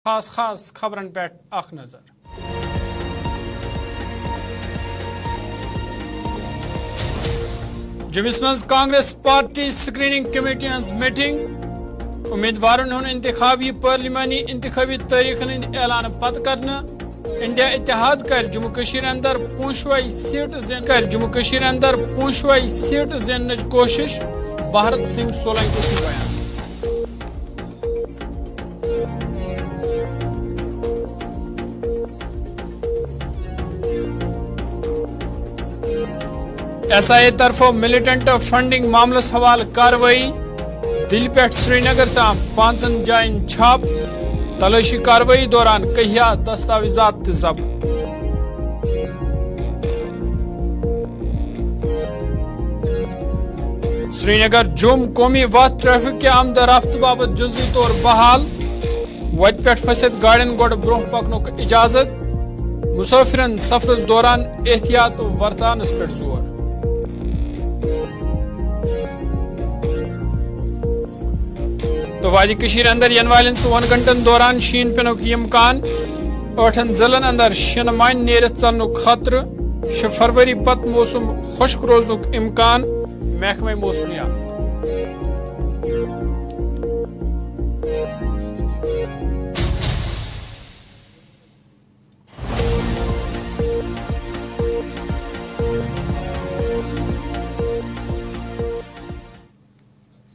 खास खबरन पे अख नजर। जुमिस मज कांग्रेस पार्टी स्क्रीनिंग कमेटी हज मीटिंग उम्मीदवारों हूं इंतखाबी पार्लिमानी इंतखाबी तारीखन हंद ऐलान पत करना। इंडिया इत्तेहाद कर जम्मू कश्मीर अंदर पूंछवाई सीट जीतने की कोशिश। भारत सिंह सोलंकी से बयान। SIA तरफो मिलिटेंट फंडिंग मामलस हवाल कार्रवाई। दिल पे श्रीनगर तम 5 जायन छाप। तलाशी कार्रवाई दौरान कहिया दस्तावेजात जब्त। श्रीनगर जुम कौमी वत ट्रैफिक के आमद-रफ्त बाबत जुज़वी तौर बहाल। वत पे फसित गाड़ियन गोड़ ब्रोह पकनुक इजाजत। मुसाफिरन सफरस दौरान एहतियात वर्तानस पे जोर। तो वादी कशीर अंदर यन वालन 4 घंटन दौरान शीन पेनुक इम्कान। 8 जिलन अंदर शिनमाइन नेरत चलनुक खतरे। 6 फरवरी पत मौसम खुश्क रोजनुक इम्कान। महकमे मौसमियात।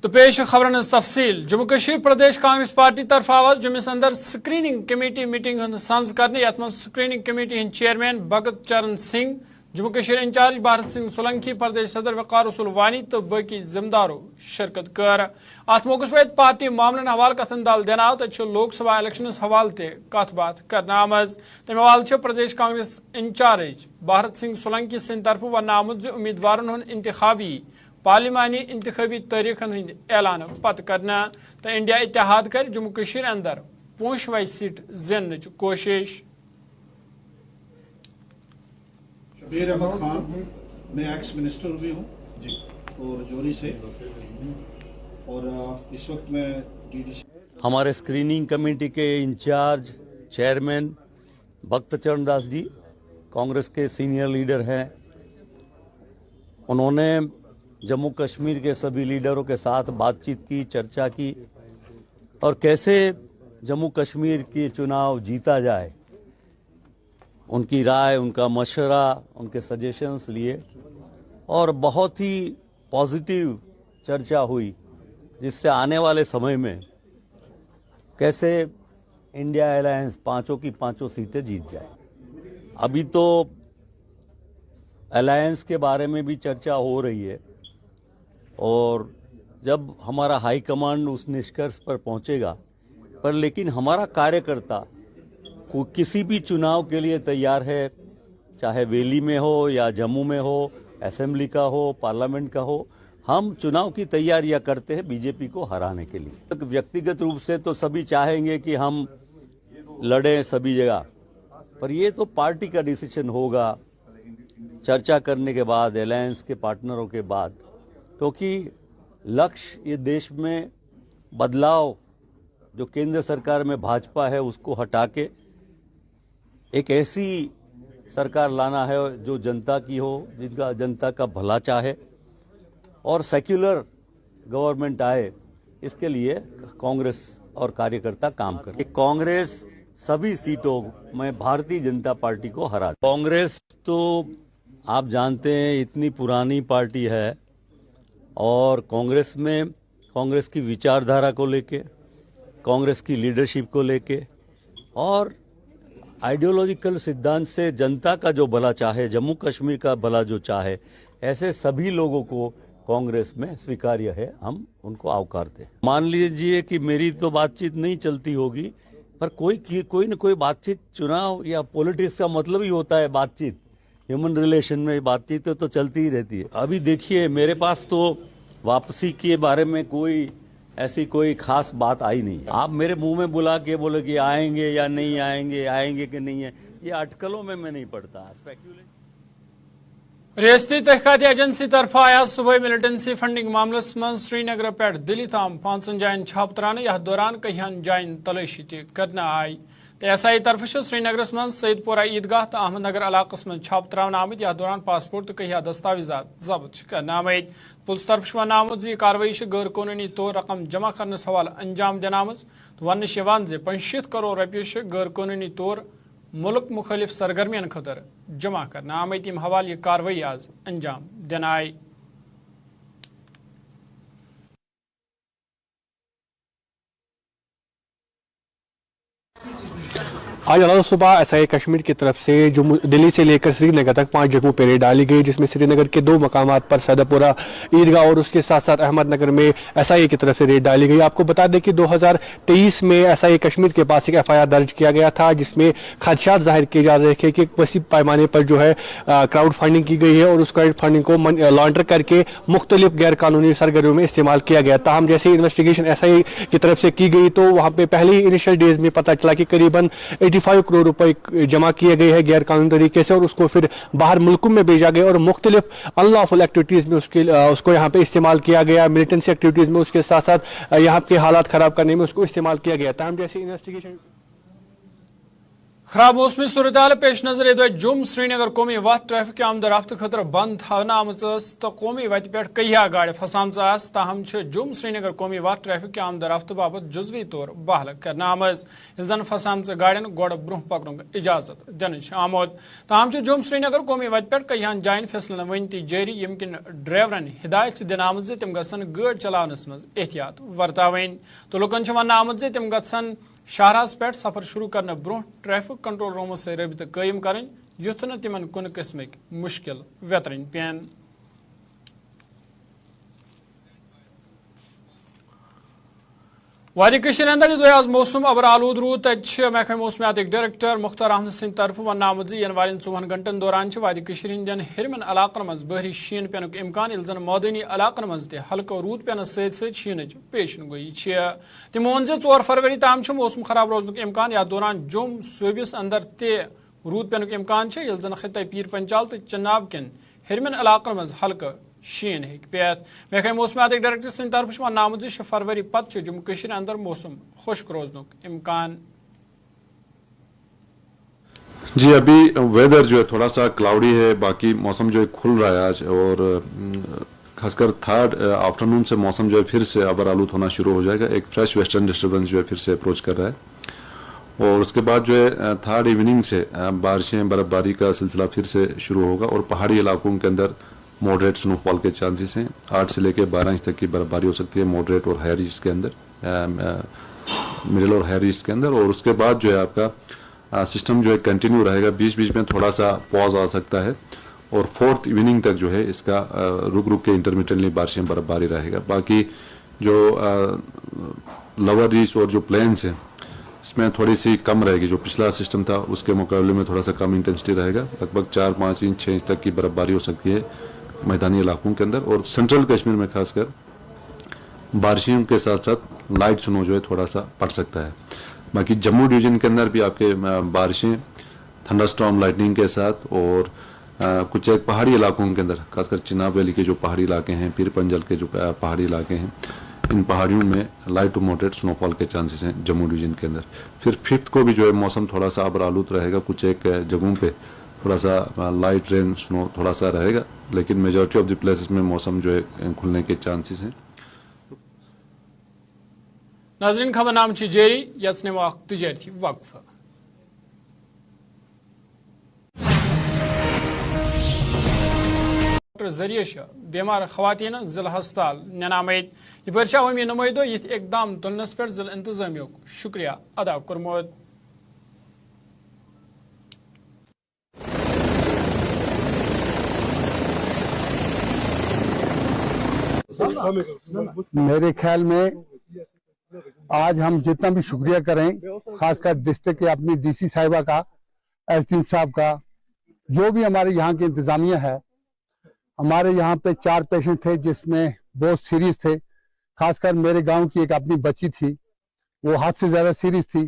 तो पेश खबरन तफसील। जम्मू कश्मीर प्रदेश कांग्रेस पार्टी तरफ आवाज जुमिस अंदर स्क्रीनिंग कमेटी मीटिंग संज करने। यथ मज स्क्रीनिंग कमेटी हंद चेयरमैन भगत चरण सिंह, जम्मू कश्मीर इंचार्ज भारत सिंह सोलंकी, प्रदेश सदर वकार रसूल वानी तो बाकी जिम्मेदारों शिरकत कर। अत मौके पे पार्टी मामलन हवाल कथन दल देना आव। तो लोकसभा इलेक्शन हवाल कथ बात करना आमज। तमे हवाल प्रदेश कांग्रेस इंचार्ज भारत सिंह सोलंकी सिंद तरफ वन आमुद उम्मीदवारों हूं इंतखाबी पार्लिमानी इंतखाबी तारीखन हंद ऐलान पत करना। तो इंडिया इत्तेहाद कर जम्मू कश्मीर अंदर पूंछवाई सीट जीतने की कोशिश। शबीर अहमद खान, मैं एक्स मिनिस्टर भी हूँ और जोरी से, और इस वक्त मैं DDC। हमारे स्क्रीनिंग कमेटी के इंचार्ज चेयरमैन भक्त चरण दास जी कांग्रेस के सीनियर लीडर हैं। उन्होंने जम्मू कश्मीर के सभी लीडरों के साथ बातचीत की, चर्चा की और कैसे जम्मू कश्मीर के चुनाव जीता जाए, उनकी राय, उनका मशवरा, उनके सजेशंस लिए और बहुत ही पॉजिटिव चर्चा हुई, जिससे आने वाले समय में कैसे इंडिया अलायंस 5 की 5 सीटें जीत जाए। अभी तो अलायंस के बारे में भी चर्चा हो रही है और जब हमारा हाई कमांड उस निष्कर्ष पर पहुंचेगा, पर लेकिन हमारा कार्यकर्ता को किसी भी चुनाव के लिए तैयार है, चाहे वैली में हो या जम्मू में हो, असेंबली का हो, पार्लियामेंट का हो। हम चुनाव की तैयारियां करते हैं बीजेपी को हराने के लिए। व्यक्तिगत रूप से तो सभी चाहेंगे कि हम लड़ें सभी जगह, पर ये तो पार्टी का डिसीजन होगा चर्चा करने के बाद, अलायंस के पार्टनरों के बाद, क्योंकि लक्ष्य ये देश में बदलाव जो केंद्र सरकार में भाजपा है उसको हटा के एक ऐसी सरकार लाना है जो जनता की हो, जिनका जनता का भला चाहे और सेक्युलर गवर्नमेंट आए। इसके लिए कांग्रेस और कार्यकर्ता काम करें। कांग्रेस सभी सीटों में भारतीय जनता पार्टी को हरा। कांग्रेस तो आप जानते हैं इतनी पुरानी पार्टी है और कांग्रेस में कांग्रेस की विचारधारा को लेके, कांग्रेस की लीडरशिप को लेके और आइडियोलॉजिकल सिद्धांत से जनता का जो भला चाहे, जम्मू कश्मीर का भला जो चाहे, ऐसे सभी लोगों को कांग्रेस में स्वीकार्य है। हम उनको आवकारते हैं। मान लीजिए कि मेरी तो बातचीत नहीं चलती होगी, पर कोई न कोई बातचीत, चुनाव या पॉलिटिक्स का मतलब ही होता है बातचीत। ह्यूमन रिलेशन में बातचीत तो चलती ही रहती है। अभी देखिए मेरे पास तो वापसी के बारे में ऐसी कोई खास बात आई नहीं है। आप मेरे मुंह में बुला के बोले कि आएंगे या नहीं आएंगे, आएंगे कि नहीं है, ये अटकलों में मैं नहीं पड़ता। ریاستی تحقیقاتی ایجنسی طرف آیا صبح ملٹنسی فنڈنگ معاملس من سری نگر پہ دلی تام 5 جائن چھاپ ترانے یتھ دوران کہین جائن تلاشی تہ آئی تو ایس آئی طرف سری نگرس من سید پورہ عیدگاہ تو احمد نگر علاقہ من چھاپ تراؤن آمت یتھ دوران پاسپورٹ تو کہیا دستاویزات ضبط کرنے آمت پولیس طرف ون آمت یہ کاروی غیر قانونی طور رقم جمع کرنے حوالہ انجام دن آمت تو ون 65 کروڑ روپیہ غیر قانونی طور ملک مختلف سرگرمین خاطر جمع کرنے آمت یم حوالہ یہ کاروی آز انجام دن آئی آج صبح ایس آئی کشمیر کی طرف سے دلی سے لے کر سری نگر تک 5 جگہوں پہ ریڈ ڈالی گئی، جس میں سری نگر کے 2 مقامات پر سید پورہ عیدگاہ اور اس کے ساتھ ساتھ احمد نگر میں ایس آئی کی طرف سے ریڈ ڈالی گئی۔ آپ کو بتا دیں کہ 2023 میں ایس آئی کشمیر کے پاس ایک FIR درج کیا گیا تھا، جس میں خدشات ظاہر کیے جا رہے تھے کہ وسیع پیمانے پر جو ہے کراؤڈ فنڈنگ کی گئی ہے اور اس کراؤڈ فنڈنگ کو لانڈر کر کے مختلف غیر قانونی سرگرمیوں میں استعمال کیا گیا۔ تاہم جیسے انویسٹیگیشن ایس آئی کی طرف سے کی گئی تو وہاں پہ پہلے ہی انیشل ڈیز میں پتہ چلا کہ قریباً 85 کروڑ روپے جمع کیے گئے ہیں غیر قانونی طریقے سے، اور اس کو پھر باہر ملکوں میں بھیجا گیا اور مختلف ان لافل ایکٹیویٹیز میں اس کو یہاں پہ استعمال کیا گیا، ملیٹنسی ایکٹیویٹیز میں اس کے ساتھ ساتھ یہاں کے حالات خراب کرنے میں اس کو استعمال کیا گیا۔ تاہم جیسے انویسٹیگیشن خراب موسمی صورتحال پیش نظر جم سری نگر قومی وت ٹریفک آمد رفت خاطر بند تھونہ آمت تو قومی وتہ پہ کہیا گاڑی پھسام تاہم جم سری نگر قومی وت ٹریفک آمد رفت بابت جزوی طور بحال کرنے آمت زن پھسام گاڑین گوڑ برہ پکن اجازت دن آمت تاہم جم سری نگر قومی وتہ پہ کہہان جائن فیصلہ ون تہ جاری یم کن ڈرائیورن ہدایت دن آمت تم گھن گاڑی چلاونس مز احتیاط ورتاون تو لکن ون آمت تم گھن شہرس پہ سفر شروع کرنے برہ ٹریفک کنٹرول رومس سے رابطہ قائم کریں یتھ نہ تمن کن قسمک مشکل ویترن پین۔ وادی اندر یہ آز موسم ابر آلود رود تک محکمہ موسمیات ڈائریکٹر مختار احمد سند طرف ون آمت ین والن 24 گھنٹن دوران وادی ہندین ہرمن علاقن مز بحری شین پینک امکان یل زن مودانی علاقن مز تہ ہلکہ رود پینس ست شینچ پیشن گوئی تمو ون 4 فروری تام موسم خراب روزنک امکان یا دوران جم صوبس اندر تہ رود پینک امکان یل زن خطہ پیر پنچال تو چناب کن ہرمن علاقن مز ہلکہ شین ہیک پیت محکمہ موسمیات ڈائریکٹر سند طرف ون آمت 6 فروری پتہ جموں کشیر اندر موسم خشک روزنک امکان۔ جی ابھی ویدر جو ہے تھوڑا سا کلاؤڈی ہے، باقی موسم جو ہے کھل رہا ہے آج، اور خاص کر تھرڈ آفٹرنون سے موسم جو ہے پھر سے ابر آلود ہونا شروع ہو جائے گا، ایک فریش ویسٹرن ڈسٹربنس جو ہے پھر سے اپروچ کر رہا ہے، اور اس کے بعد جو ہے تھرڈ ایوننگ سے بارشیں برف باری کا سلسلہ پھر سے شروع ہوگا اور پہاڑی علاقوں کے اندر ماڈریٹ سنو فال کے چانسز ہیں، 8 سے لے کے 12 انچ تک کی برف باری ہو سکتی ہے ماڈریٹ اور ہائی ریجز کے اندر، مڈل اور ہائی ریجز کے اندر، اور اس کے بعد جو ہے آپ کا سسٹم جو ہے کنٹینیو رہے گا، بیچ بیچ میں تھوڑا سا پاز آ سکتا ہے، اور 4th ایوننگ تک جو ہے اس کا رک رک کے انٹرمیٹنٹلی بارشیں برف باری رہے گا۔ باقی جو لور ریجز اور جو پلینس ہیں اس میں تھوڑی سی کم رہے گی، جو پچھلا سسٹم تھا اس کے مقابلے میں تھوڑا سا کم انٹینسٹی رہے گا، لگ بھگ 4-5 انچ 6 انچ تک کی برف باری ہو سکتی ہے میدانی علاقوں کے اندر، اور سینٹرل کشمیر میں خاص کر بارشوں کے ساتھ ساتھ لائٹ سنو جو ہے تھوڑا سا پڑ سکتا ہے۔ باقی جموں ڈویژن کے اندر بھی آپ کے بارشیں تھنڈر سٹارم لائٹننگ کے ساتھ، اور کچھ ایک پہاڑی علاقوں کے اندر خاص کر چناب ویلی کے جو پہاڑی علاقے ہیں، پیر پنجل کے جو پہاڑی علاقے ہیں، ان پہاڑیوں میں لائٹ ٹو ماڈریٹ سنو فال کے چانسز ہیں جموں ڈویژن کے اندر۔ پھر 5th کو بھی جو ہے موسم تھوڑا سا ابر آلود رہے گا، کچھ ایک جگہوں پہ تھوڑا سا لائٹ رین سنو تھوڑا سا رہے گا، لیکن میجورٹی آف دی پلیسز میں موسم جو ہے کھلنے کے چانسز ہیں۔ ناظرین خبر نام جاری یس نمو اخ تجارتی وقفہ۔ ذریعہ بیمار خواتین ضلع ہسپتال ننامت یہ عوامی نمائندو یہ اقدام تلنس پہ ضلع انتظامیہ شکریہ ادا کورمت۔ میرے خیال میں آج ہم جتنا بھی شکریہ کریں، خاص کر ڈسٹرکٹ کے اپنی ڈی سی صاحبہ کا، ایس ڈی صاحب کا، جو بھی ہمارے یہاں کی انتظامیہ ہے۔ ہمارے یہاں پہ 4 پیشنٹ تھے جس میں بہت سیریس تھے، خاص کر میرے گاؤں کی ایک اپنی بچی تھی، وہ حد سے زیادہ سیریس تھی۔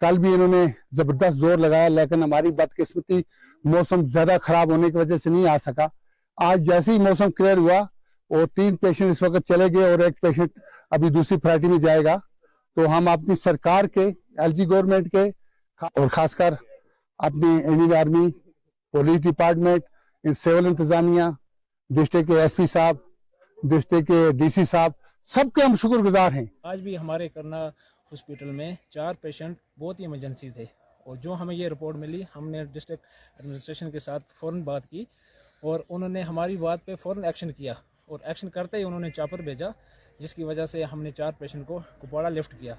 کل بھی انہوں نے زبردست زور لگایا، لیکن ہماری بدقسمتی موسم زیادہ خراب ہونے کی وجہ سے نہیں آ سکا۔ आज जैसे ही मौसम क्लियर हुआ और 3 पेशेंट इस वक्त चले गए और 1 पेशेंट अभी दूसरी प्रायोरिटी में जाएगा। तो हम अपनी सरकार के, एलजी गवर्नमेंट के और खासकर अपनी Indian army, police department, civil इंतजामिया, डिस्ट्रिक्ट के एसपी साहब, डिस्ट्रिक्ट के डीसी साहब, सबके हम शुक्रगुजार हैं। आज भी हमारे करना हॉस्पिटल में 4 पेशेंट बहुत ही इमरजेंसी थे और जो हमें ये रिपोर्ट मिली, हमने डिस्ट्रिक्ट एडमिनिस्ट्रेशन के साथ फ़ौरन बात की और उन्होंने हमारी बात पे फ़ौरन एक्शन किया और एक्शन करते ही उन्होंने चॉपर भेजा, जिसकी वजह से हमने 4 पेशेंट को कुपवाड़ा लिफ्ट किया।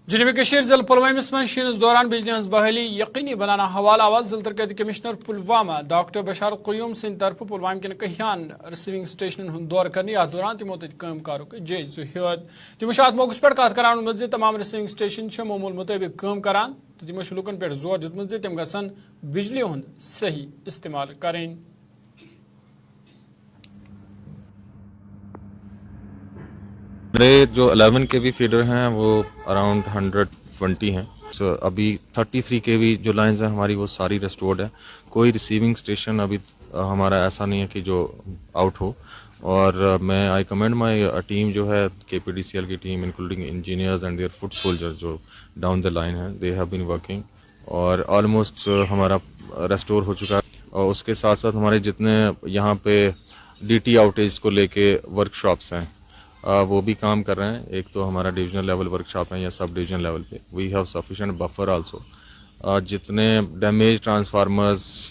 जनूबी कशीर जिला पुलवामा में शीनस दौरान बिजली हज बहाली यकीनी बनाना हवाला आवाज जिला तरक्याती कमिश्नर पुलवामा डॉक्टर बशार क़य्यूम सिंद तरफ पुलवामा कन कहियान रिसीविंग स्टेशन हूं दौर कर अत दौरान तमो तम कारुक जायज़ हेत। तमो अत मौके पर कत कर तमाम रिसीविंग स्टेशन मामूल मुताबिक काम करान तो तमो लुकन पे जोर दितमुत तम गसन बिजली हूं सही इस्तेमाल करें। मेरे जो 11 केवी फीडर हैं वो अराउंड 120 हैं। सो अभी 33 केवी जो लाइंस हैं हमारी वो सारी रेस्टोर्ड है। कोई रिसीविंग स्टेशन अभी हमारा ऐसा नहीं है कि जो आउट हो। और मैं आई कमेंड माई टीम जो है KPDCL की team including engineers and there foot soldiers जो डाउन द लाइन है, दे हैव बीन वर्किंग और ऑलमोस्ट हमारा रेस्टोर हो चुका है। और उसके साथ साथ हमारे जितने यहाँ पे DT आउटेज को लेके वर्कशॉप्स हैं वो भी काम कर रहे हैं। एक तो हमारा डिविजनल लेवल वर्कशॉप है या सब डिविजन लेवल पे we have sufficient buffer also. जितने डैमेज ट्रांसफार्मर्स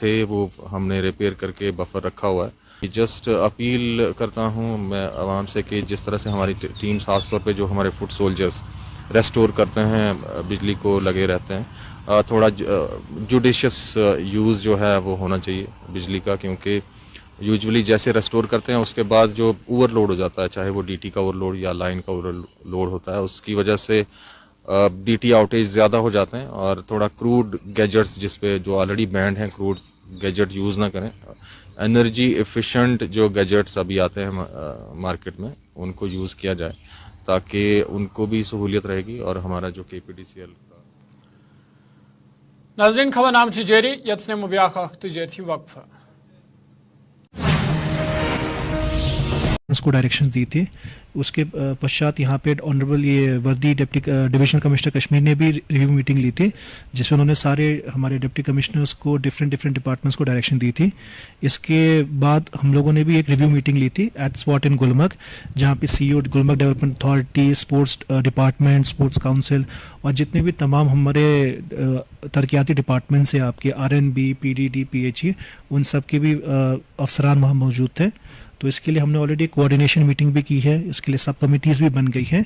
थे वो हमने रिपेयर करके बफर रखा हुआ है। जस्ट अपील करता हूँ मैं आवाम से कि जिस तरह से हमारी टीम खासतौर पे जो हमारे फुट सोल्जर्स रेस्टोर करते हैं बिजली को लगे रहते हैं, थोड़ा जुडिशियस यूज़ जो है वो होना चाहिए बिजली का, क्योंकि यूजुअली जैसे रेस्टोर करते हैं उसके बाद जो ओवरलोड हो जाता है, चाहे वो DT का ओवरलोड या लाइन का ओवरलोड होता है, उसकी वजह से DT आउटेज ज़्यादा हो जाते हैं और थोड़ा क्रूड गैजेट्स जिस पे जो ऑलरेडी बैंड हैं क्रूड गैजेट यूज़ ना करें। एनर्जी एफिशिएंट जो गैजेट्स अभी आते हैं मार्केट में उनको यूज़ किया जाए ताकि उनको भी सहूलियत रहेगी और हमारा जो KPDCL का। नाज़रीन खबर नाम जारी यत्ने मुब्याख जारी वक्फ उसको डायरेक्शंस दी थी। उसके पश्चात यहाँ पे ऑनरेबल ये वर्दी डिप्टी डिविजनल कमिश्नर कश्मीर ने भी रिव्यू मीटिंग ली थी जिसमें उन्होंने सारे हमारे डिप्टी कमिश्नर्स को डिफरेंट डिपार्टमेंट्स को डायरेक्शन दी थी। इसके बाद हम लोगों ने भी एक रिव्यू मीटिंग ली थी एट स्पॉट इन गुलमर्ग, जहाँ पे CEO Gulmarg development authority, sports department, sports council और जितने भी तमाम हमारे तरक्याती डिपार्टमेंट्स हैं आपके RNB, PDD, PHE, उन सब के भी अफसरान वहाँ मौजूद थे। तो इसके लिए हमने ऑलरेडी कोऑर्डिनेशन मीटिंग भी की है, इसके लिए सब कमिटीज़ भी बन गई हैं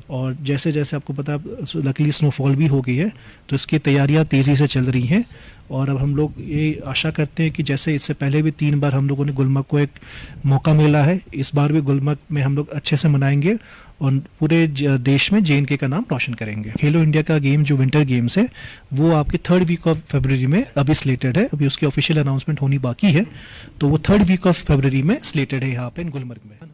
और जैसे जैसे आपको पता लकीली स्नोफॉल भी हो गई है तो इसकी तैयारियां तेज़ी से चल रही हैं। और अब हम लोग ये आशा करते हैं कि जैसे इससे पहले भी 3 बार हम लोगों ने गुलमर्ग को एक मौका मिला है, इस बार भी गुलमर्ग में हम लोग अच्छे से मनाएंगे और पूरे देश में JNK का नाम रोशन करेंगे। खेलो इंडिया का गेम जो विंटर गेम्स है वो आपके 3rd वीक ऑफ फरवरी में अभी स्लेटेड है, अभी उसकी ऑफिशियल अनाउंसमेंट होनी बाकी है, तो वो 3rd वीक ऑफ फरवरी में स्लेटेड है यहाँ पे गुलमर्ग में।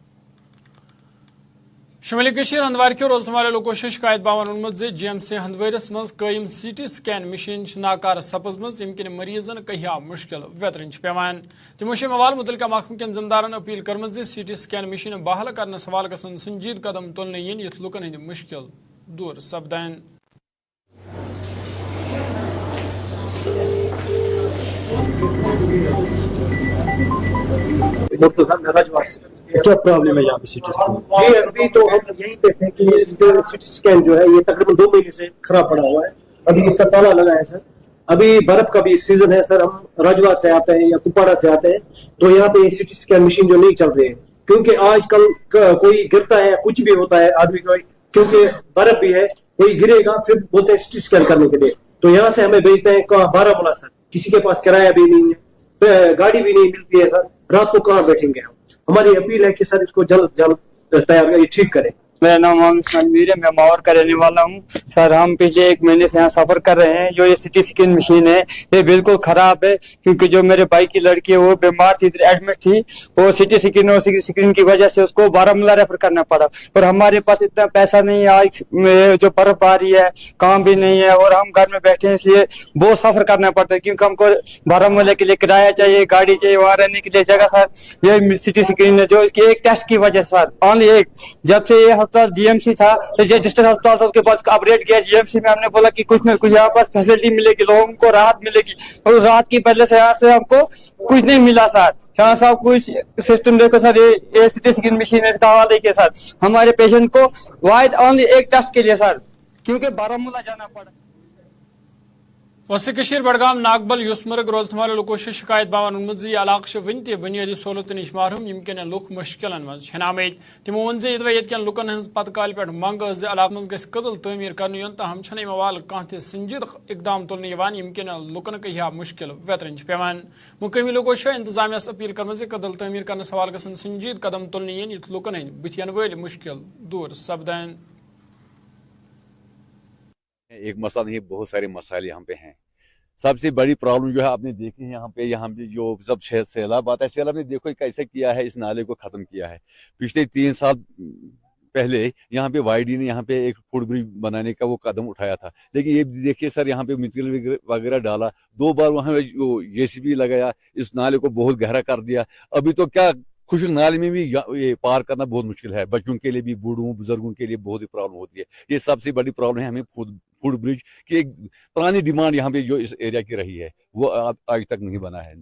शुमाली कशीर हंदवार के रोजन वाले लोगों शिकायत बावन उन्मुत GMC हंदवारिस मज कायम CT स्कैन मशीन नाकार सपजमज यम किन मरीजन कहिया मुश्किल वेतरन पेवान। तमो मवाल मुतलका महकम कन जिम्मेदारन अपील करमज CT स्कैन मशीन बहाल करने सवाल गसन संजीद कदम तुलने यन यथ लुकन हंद मुश्किल दूर सपदान। क्या प्रॉब्लम है यहाँ पे CT स्कैन? जी अभी तो हम यहीं पे थे कि जो CT स्कैन जो है ये तकरीबन 2 महीने से खराब पड़ा हुआ है। अभी इसका ताला लगा है सर। अभी बर्फ का भी सीजन है सर, हम राजवार से आते हैं या कुपवाड़ा से आते हैं तो यहाँ पे CT स्कैन मशीन जो नहीं चल रही है क्योंकि आजकल कोई गिरता है, कुछ भी होता है आदमी को, क्योंकि बर्फ भी है, कोई गिरेगा फिर बोलते हैं CT स्कैन करने के लिए। तो यहाँ से हमें भेजते हैं बारामूला सर, किसी के पास किराया भी नहीं है, गाड़ी भी नहीं मिलती है सर, रात को कहाँ बैठेंगे हम। हमारी अपील है कि सर इसको जल्द जल्द तैयार ठीक करें। मेरा नाम मोहम्मद इस्माइल मीर है, मैं मावर का रहने वाला हूँ। सर हम पिछले 1 महीने से यहाँ सफर कर रहे हैं। जो ये सिटी स्कैन मशीन है ये बिल्कुल खराब है, क्योंकि जो मेरे भाई की लड़की है वो बीमार थी, एडमिट थी, वो सिटी स्कैन और स्क्रीन की वजह से उसको बारामूला रेफर करना पड़ा। और हमारे पास इतना पैसा नहीं है, जो बर्फबारी है, काम भी नहीं है और हम घर में बैठे हैं, इसलिए बहुत सफर करना पड़ता है, क्योंकि हमको बारामूला के लिए किराया चाहिए, गाड़ी चाहिए, वहाँ रहने के लिए जगह। सर ये सिटी स्कैन है जो इसकी एक टेस्ट की वजह से सर ऑनली एक, जब से ये अस्पताल जीएमसी था, तो जो डिस्ट्रिक्ट अस्पताल था उसके पास अपडेट किया जीएमसी में, हमने बोला कि कुछ न कुछ यहाँ पर फैसिलिटी मिलेगी, लोगों को राहत मिलेगी, और राहत की पहले से यहाँ से हमको कुछ नहीं मिला सर। यहाँ सब कुछ सिस्टम देखो सर, ये सिटी स्कैन मशीन है, इसका हवाला देखिए सर, हमारे पेशेंट को वाइड ऑनली एक टेस्ट के लिए सर, क्योंकि बारामूला जाना पड़ा। वसी कशीर बडगाम नागबल युसमर्ग रोजन वाले लोगों से शिकायत बावन उन्मुत इलाक वन बुनियादी सहूलत नश महरूम यमकन लुक मुश्किल मनामेद तमो वन यन लुकन हज पत काल पे मंग इलाक मज गदल तमीर कर तहम अमवाल कह संजीद इकदाम तुल यमकन लुकन कह मुश्किल वेतरन पेवान। मुकामी लोगों से इंतजामिया अपील कर कदल तमीर करने सवाल गसन संजीद कदम तुल ये लुकन हंद बुथन वल मुश्किल दूर सपदान। एक मसला नहीं, बहुत सारे मसाइल यहाँ पे हैं। सबसे बड़ी प्रॉब्लम जो है आपने देखी है यहाँ पे जो जब सैलाब आता है, सैलाब ने देखो कैसे किया है, इस नाले को खत्म किया है। पिछले 3 साल पहले यहाँ पे वाईडी ने यहाँ पे एक फुट ब्रिज बनाने का वो कदम उठाया था, लेकिन ये देखिए सर यहाँ पे मिट्टी वगैरह डाला, 2 बार वहाँ जेसीबी लगाया, इस नाले को बहुत गहरा कर दिया। अभी तो क्या खुशक नाले में भी ये पार करना बहुत मुश्किल है, बच्चों के लिए भी, बूढ़ों बुजुर्गों के लिए बहुत ही प्रॉब्लम होती है। ये सबसे बड़ी प्रॉब्लम है हमें फुट ब्रिज की। एक पुरानी डिमांड यहाँ पे जो इस एरिया की रही है वो आज तक नहीं बना है।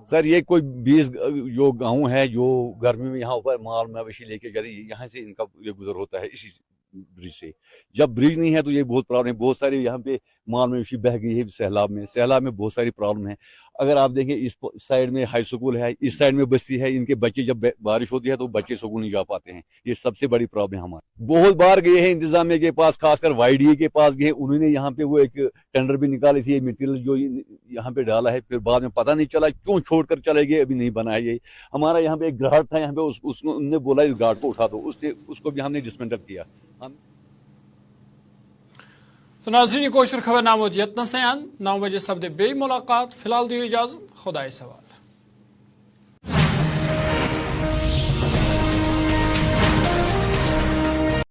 सर ये कोई 20 जो गाँव है जो गर्मी में यहाँ ऊपर माल मवेशी लेके जाते, यहाँ से इनका ये गुजर होता है इसी ब्रिज से। जब ब्रिज नहीं है तो ये बहुत प्रॉब्लम है। बहुत सारे यहाँ पे माल मवेशी बह गई है सैलाब में बहुत सारी प्रॉब्लम है। अगर आप देखें इस साइड में हाई स्कूल है, इस साइड में बस्ती है, इनके बच्चे जब बारिश होती है तो बच्चे स्कूल नहीं जा पाते हैं। ये सबसे बड़ी प्रॉब्लम हमारी। बहुत बार गए हैं इंतजामिया के पास, खासकर वाईडी के पास गए, उन्होंने यहाँ पे वो एक टेंडर भी निकाली थी मटेरियल जो यहाँ पे डाला है, फिर बाद में पता नहीं चला क्यों छोड़कर चले गए, अभी नहीं बना है। ये हमारा यहाँ पे एक घाट था, यहाँ पे उसको उन्होंने बोला इस घाट को उठा दो, उसको भी हमने डिसमेंटल किया। तो नाज़रीन कोशर खबर नामोद यत्न से 9 बजे सब्दे बे मुलाकात। फिलहाल दियो इजाजत, खुदा सवाल।